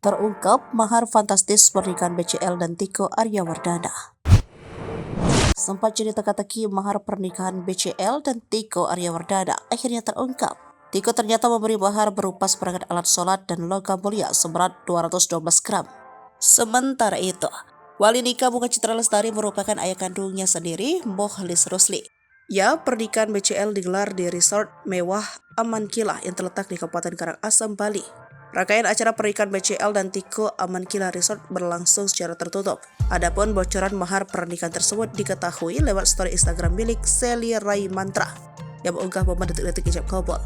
Terungkap mahar fantastis pernikahan BCL dan Tiko Aryawardana. Sempat jadi teka-teki mahar pernikahan BCL dan Tiko Aryawardana akhirnya terungkap. Tiko ternyata memberi mahar berupa seperangkat alat sholat dan logam mulia seberat 212 gram. Sementara itu, wali nikah Bunga Citra Lestari merupakan ayah kandungnya sendiri, Mokhlis Rusli. Ya, pernikahan BCL digelar di resort mewah Aman Kila yang terletak di Kabupaten Karangasem, Bali. Rangkaian acara pernikahan BCL dan Tiko Aman Kila Resort berlangsung secara tertutup. Adapun bocoran mahar pernikahan tersebut diketahui lewat story Instagram milik Sally Rai Mantra yang mengunggah momen detik-detik ijab kabul.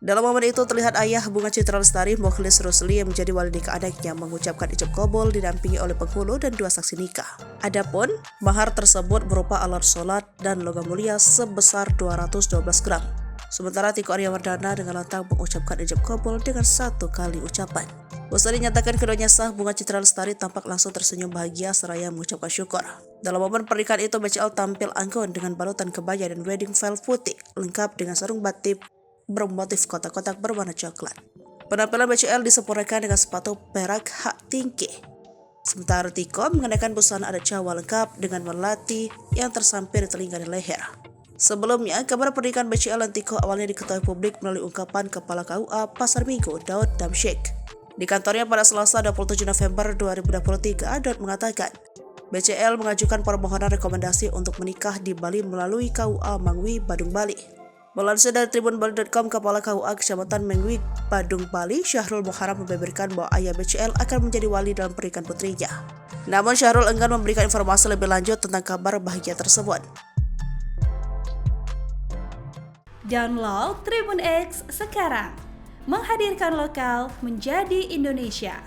Dalam momen itu terlihat ayah Bunga Citra Lestari, Mokhlis Rusli, yang menjadi wali nikah anaknya mengucapkan ijab kabul didampingi oleh penghulu dan 2 saksi nikah. Adapun mahar tersebut berupa alat sholat dan logam mulia sebesar 212 gram. Sementara Tiko Aryawardana dengan lantang mengucapkan ijab kabul dengan 1 kali ucapan. Usai dinyatakan keduanya sah, Bunga Citra Lestari tampak langsung tersenyum bahagia seraya mengucapkan syukur. Dalam momen pernikahan itu, BCL tampil anggun dengan balutan kebaya dan wedding veil putih lengkap dengan sarung batik bermotif kotak-kotak berwarna coklat. Penampilan BCL disempurnakan dengan sepatu perak hak tinggi. Sementara Tiko mengenakan busana adat Jawa lengkap dengan melati yang tersampir di telinga dan leher. Sebelumnya, kabar pernikahan BCL dan Tiko awalnya diketahui publik melalui ungkapan Kepala KUA Pasar Minggu, Daud Damsyik. Di kantornya pada Selasa 27 November 2023, Daud mengatakan, BCL mengajukan permohonan rekomendasi untuk menikah di Bali melalui KUA Mangwi, Badung, Bali. Melansir dari tribunbali.com, Kepala KUA Kecamatan Mangwi, Badung, Bali, Syahrul Muharram membeberkan bahwa ayah BCL akan menjadi wali dalam pernikahan putrinya. Namun Syahrul enggan memberikan informasi lebih lanjut tentang kabar bahagia tersebut. Download Tribun X sekarang, menghadirkan lokal menjadi Indonesia.